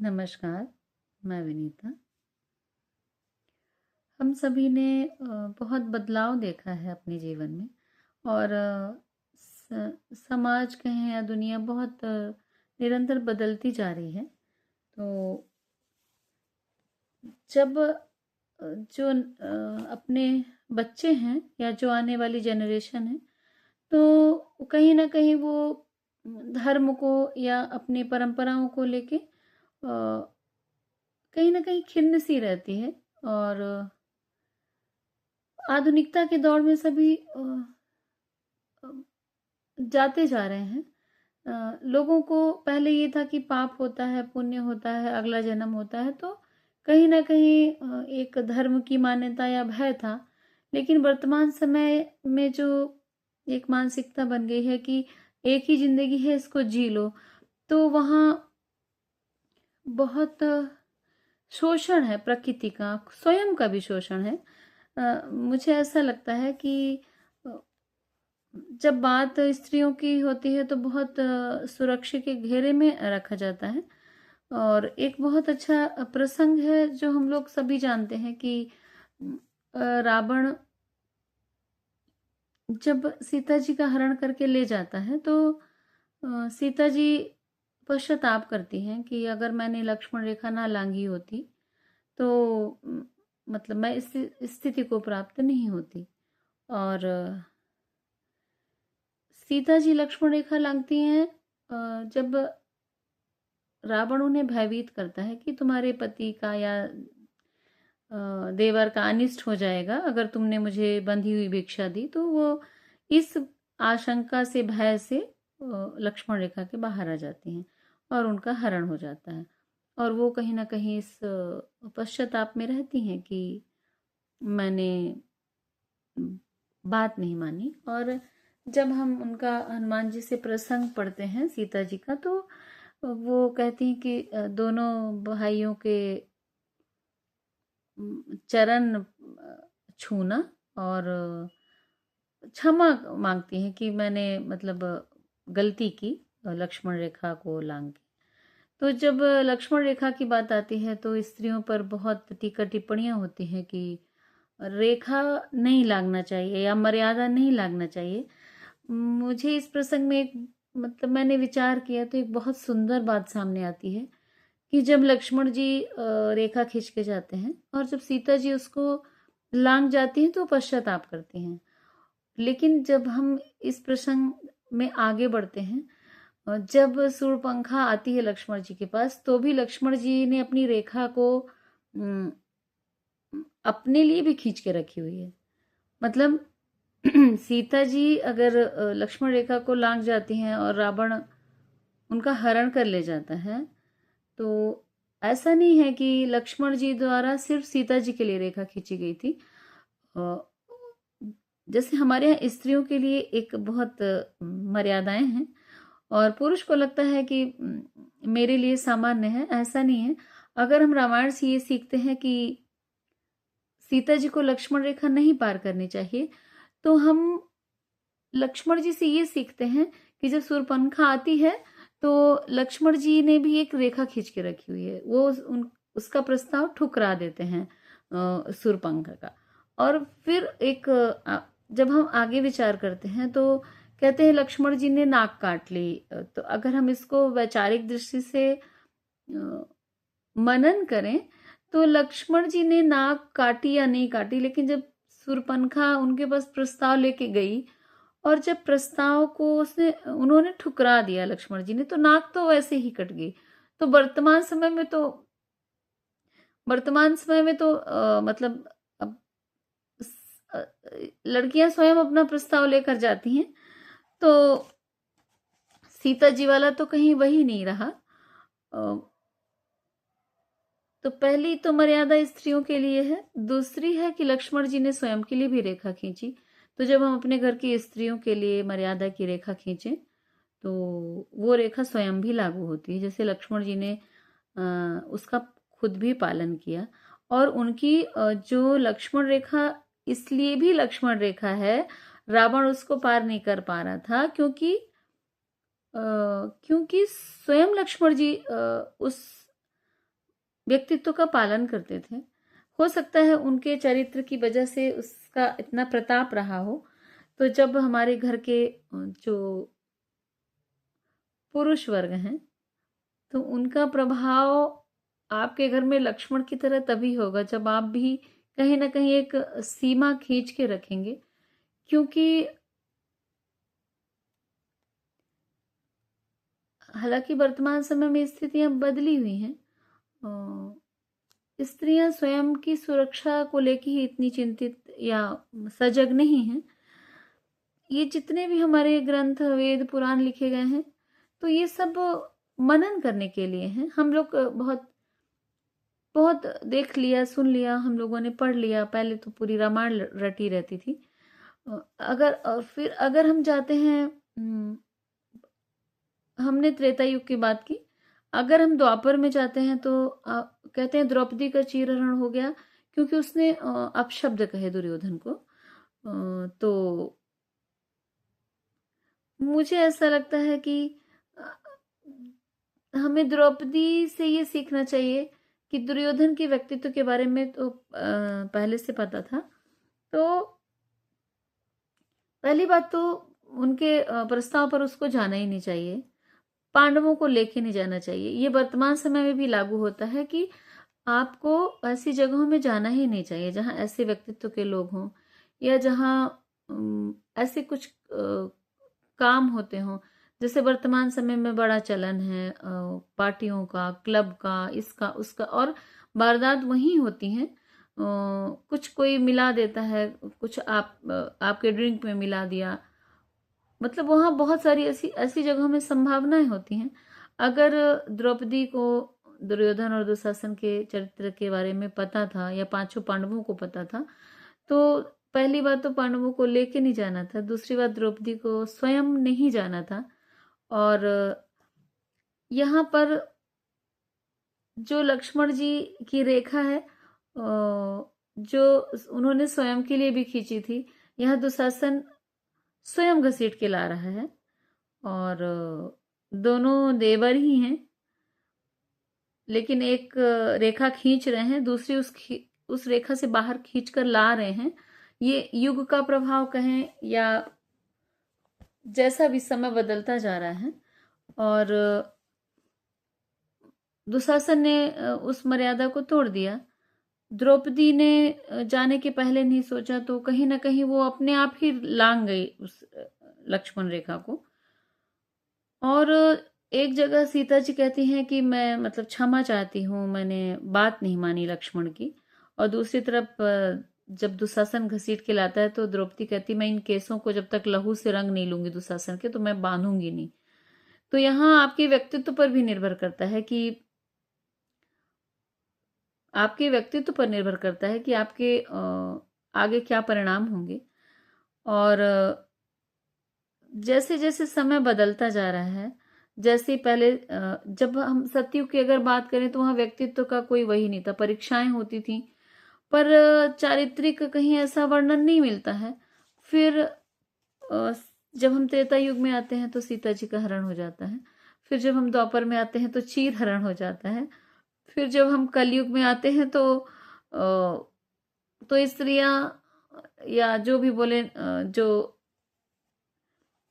नमस्कार, मैं विनीता। हम सभी ने बहुत बदलाव देखा है अपने जीवन में और समाज कहें या दुनिया बहुत निरंतर बदलती जा रही है। तो जब जो अपने बच्चे हैं या जो आने वाली जनरेशन है, तो कहीं न कहीं वो धर्म को या अपनी परंपराओं को लेके कहीं न कहीं खिन्न सी रहती है और आधुनिकता के दौर में सभी अ, जाते जा रहे हैं। लोगों को पहले ये था कि पाप होता है, पुण्य होता है, अगला जन्म होता है, तो कहीं न कहीं एक धर्म की मान्यता या भय था। लेकिन वर्तमान समय में जो एक मानसिकता बन गई है कि एक ही ज़िंदगी है, इसको जी लो, तो वहाँ बहुत शोषण है प्रकृति का, स्वयं का भी शोषण है। मुझे ऐसा लगता है कि अ, जब बात स्त्रियों की होती है तो बहुत सुरक्षा के घेरे में रखा जाता है और एक बहुत अच्छा प्रसंग है जो हम लोग सभी जानते हैं कि रावण जब सीता जी का हरण करके ले जाता है तो सीता जी पश्चाताप करती हैं कि अगर मैंने लक्ष्मण रेखा ना लांघी होती तो मतलब मैं इस स्थिति को प्राप्त नहीं होती। और सीता जी लक्ष्मण रेखा लांघती हैं जब रावण उन्हें भयभीत करता है कि तुम्हारे पति का या देवर का अनिष्ट हो जाएगा अगर तुमने मुझे बंधी हुई भिक्षा दी, तो वो इस आशंका से भय से लक्ष्मण रेखा के बाहर आ जाती हैं और उनका हरण हो जाता है और वो कहीं ना कहीं इस पश्चाताप में रहती हैं कि मैंने बात नहीं मानी। और जब हम उनका हनुमान जी से प्रसंग पढ़ते हैं सीता जी का, तो वो कहती हैं कि दोनों भाइयों के चरण छूना और क्षमा मांगती हैं कि मैंने मतलब गलती की लक्ष्मण रेखा को लांग के। तो जब लक्ष्मण रेखा की बात आती है तो स्त्रियों पर बहुत टीका टिप्पणियां होती हैं कि रेखा नहीं लांघना चाहिए या मर्यादा नहीं लांघना चाहिए। मुझे इस प्रसंग में एक मतलब मैंने विचार किया तो एक बहुत सुंदर बात सामने आती है कि जब लक्ष्मण जी रेखा खींच के जाते हैं और जब सीता जी उसको लांघ जाती हैं तो पश्चाताप करती हैं। लेकिन जब हम इस प्रसंग में आगे बढ़ते हैं, जब सूर्यपंखा आती है लक्ष्मण जी के पास, तो भी लक्ष्मण जी ने अपनी रेखा को अम, अपने लिए भी खींच के रखी हुई है। मतलब सीता जी अगर लक्ष्मण रेखा को लांघ जाती हैं और रावण उनका हरण कर ले जाता है, तो ऐसा नहीं है कि लक्ष्मण जी द्वारा सिर्फ सीता जी के लिए रेखा खींची गई थी। अ, जैसे हमारे यहाँ स्त्रियों के लिए एक बहुत मर्यादाएं हैं और पुरुष को लगता है कि मेरे लिए सामान्य है, ऐसा नहीं है। अगर हम रामायण से ये सीखते हैं कि सीता जी को लक्ष्मण रेखा नहीं पार करनी चाहिए, तो हम लक्ष्मण जी से ये सीखते हैं कि जब शूर्पणखा आती है तो लक्ष्मण जी ने भी एक रेखा खींच के रखी हुई है, वो उसका प्रस्ताव ठुकरा देते हैं शूर्पणखा का। और फिर एक जब हम आगे विचार करते हैं तो कहते हैं लक्ष्मण जी ने नाक काट ली। तो अगर हम इसको वैचारिक दृष्टि से मनन करें तो लक्ष्मण जी ने नाक काटी या नहीं काटी, लेकिन जब शूर्पणखा उनके पास प्रस्ताव लेके गई और जब प्रस्ताव को उसने उन्होंने ठुकरा दिया लक्ष्मण जी ने, तो नाक तो वैसे ही कट गई। तो वर्तमान समय में तो मतलब अब लड़कियां स्वयं अपना प्रस्ताव लेकर जाती हैं, तो सीता जी वाला तो कहीं वही नहीं रहा। तो पहली तो मर्यादा स्त्रियों के लिए है, दूसरी है कि लक्ष्मण जी ने स्वयं के लिए भी रेखा खींची। तो जब हम अपने घर की स्त्रियों के लिए मर्यादा की रेखा खींचें तो वो रेखा स्वयं भी लागू होती है। जैसे लक्ष्मण जी ने उसका खुद भी पालन किया और उनकी जो लक्ष्मण रेखा इसलिए भी लक्ष्मण रेखा है, रावण उसको पार नहीं कर पा रहा था क्योंकि क्योंकि स्वयं लक्ष्मण जी उस व्यक्तित्व का पालन करते थे। हो सकता है उनके चरित्र की वजह से उसका इतना प्रताप रहा हो। तो जब हमारे घर के जो पुरुष वर्ग हैं, तो उनका प्रभाव आपके घर में लक्ष्मण की तरह तभी होगा जब आप भी कहीं ना कहीं एक सीमा खींच के रखेंगे। क्योंकि हालांकि वर्तमान समय में स्थितियां बदली हुई हैं। स्त्रियां स्वयं की सुरक्षा को लेकर ही इतनी चिंतित या सजग नहीं हैं। ये जितने भी हमारे ग्रंथ वेद पुराण लिखे गए हैं, तो ये सब मनन करने के लिए हैं। हम लोग बहुत बहुत देख लिया, सुन लिया, हम लोगों ने पढ़ लिया। पहले तो पूरी रामायण रटी रहती थी। फिर अगर हम जाते हैं, हमने त्रेता युग की बात की, अगर हम द्वापर में जाते हैं तो कहते हैं द्रौपदी का चीरहरण हो गया क्योंकि उसने अपशब्द कहे दुर्योधन को। तो मुझे ऐसा लगता है कि हमें द्रौपदी से ये सीखना चाहिए कि दुर्योधन के व्यक्तित्व के बारे में तो पहले से पता था। तो पहली बात तो उनके प्रस्ताव पर उसको जाना ही नहीं चाहिए, पांडवों को लेके नहीं जाना चाहिए। ये वर्तमान समय में भी लागू होता है कि आपको ऐसी जगहों में जाना ही नहीं चाहिए जहां ऐसे व्यक्तित्व के लोग हों, या जहां ऐसे कुछ काम होते हों। जैसे वर्तमान समय में बड़ा चलन है पार्टियों का, क्लब का, इसका उसका, और वारदात वहीं होती हैं। कुछ कोई मिला देता है, कुछ आपके ड्रिंक में मिला दिया, मतलब वहां बहुत सारी ऐसी ऐसी जगहों में संभावनाएं होती हैं। अगर द्रौपदी को दुर्योधन और दुशासन के चरित्र के बारे में पता था या पांचों पांडवों को पता था, तो पहली बात तो पांडवों को लेके नहीं जाना था, दूसरी बात द्रौपदी को स्वयं नहीं जाना था। और यहाँ पर जो लक्ष्मण जी की रेखा है जो उन्होंने स्वयं के लिए भी खींची थी, यह दुशासन स्वयं घसीट के ला रहा है। और दोनों देवर ही हैं, लेकिन एक रेखा खींच रहे हैं, दूसरी उस रेखा से बाहर खींच कर ला रहे हैं। ये युग का प्रभाव कहें या जैसा भी समय बदलता जा रहा है। और दुशासन ने उस मर्यादा को तोड़ दिया। द्रौपदी ने जाने के पहले नहीं सोचा, तो कहीं ना कहीं वो अपने आप ही लांग गई उस लक्ष्मण रेखा को। और एक जगह सीता जी कहती हैं कि मैं मतलब क्षमा चाहती हूँ, मैंने बात नहीं मानी लक्ष्मण की। और दूसरी तरफ जब दुशासन घसीट के लाता है तो द्रौपदी कहती मैं इन केसों को जब तक लहू से रंग नहीं लूंगी दुशासन के, तो मैं बांधूंगी नहीं। तो यहाँ आपके व्यक्तित्व पर भी निर्भर करता है कि आपके व्यक्तित्व पर निर्भर करता है कि आपके आगे क्या परिणाम होंगे। और जैसे जैसे समय बदलता जा रहा है, जैसे पहले जब हम सतयुग की अगर बात करें तो वहां व्यक्तित्व का कोई वही नहीं था, परीक्षाएं होती थी, पर चारित्रिक कहीं ऐसा वर्णन नहीं मिलता है। फिर जब हम त्रेता युग में आते हैं तो सीता जी का हरण हो जाता है। फिर जब हम द्वापर में आते हैं तो चीर हरण हो जाता है। फिर जब हम कलयुग में आते हैं तो स्त्रियां या जो भी बोले जो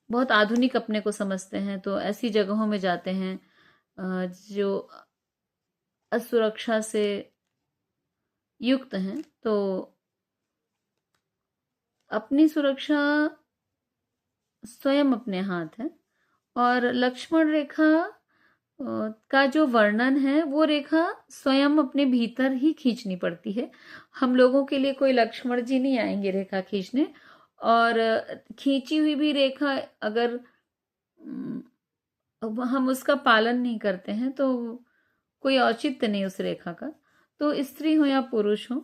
बहुत आधुनिक अपने को समझते हैं, तो ऐसी जगहों में जाते हैं जो असुरक्षा से युक्त हैं। तो अपनी सुरक्षा स्वयं अपने हाथ है। और लक्ष्मण रेखा का जो वर्णन है वो रेखा स्वयं अपने भीतर ही खींचनी पड़ती है। हम लोगों के लिए कोई लक्ष्मण जी नहीं आएंगे रेखा खींचने। और खींची हुई भी रेखा अगर हम उसका पालन नहीं करते हैं तो कोई औचित्य नहीं उस रेखा का। तो स्त्री हो या पुरुष हो,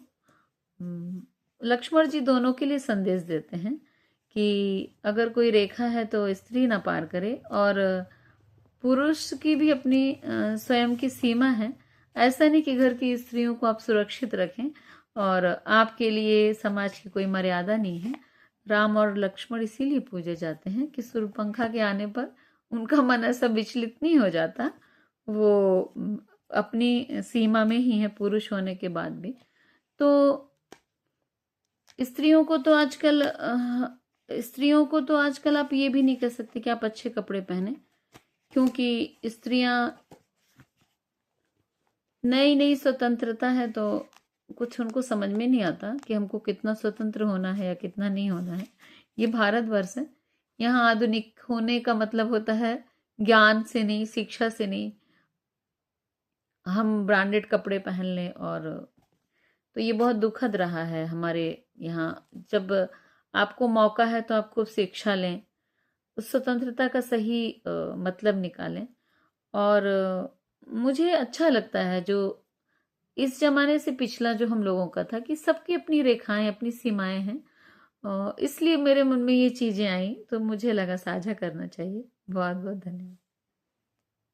लक्ष्मण जी दोनों के लिए संदेश देते हैं कि अगर कोई रेखा है तो स्त्री ना पार करे, और पुरुष की भी अपनी स्वयं की सीमा है। ऐसा नहीं कि घर की स्त्रियों को आप सुरक्षित रखें और आपके लिए समाज की कोई मर्यादा नहीं है। राम और लक्ष्मण इसीलिए पूजे जाते हैं कि सूर्यपंखा के आने पर उनका मन ऐसा विचलित नहीं हो जाता, वो अपनी सीमा में ही है पुरुष होने के बाद भी। तो स्त्रियों को तो आजकल आप ये भी नहीं कह सकते कि आप अच्छे कपड़े पहने, क्योंकि स्त्रियां नई नई स्वतंत्रता है तो कुछ उनको समझ में नहीं आता कि हमको कितना स्वतंत्र होना है या कितना नहीं होना है। ये भारतवर्ष है, यहाँ आधुनिक होने का मतलब होता है ज्ञान से नहीं, शिक्षा से नहीं, हम ब्रांडेड कपड़े पहन लें। और तो ये बहुत दुखद रहा है हमारे यहाँ। जब आपको मौका है तो आपको शिक्षा लें, उस स्वतंत्रता का सही मतलब निकालें। और मुझे अच्छा लगता है जो इस जमाने से पिछला जो हम लोगों का था कि सबकी अपनी रेखाएं, अपनी सीमाएं हैं। इसलिए मेरे मन में ये चीजें आई तो मुझे लगा साझा करना चाहिए। बहुत बहुत धन्यवाद।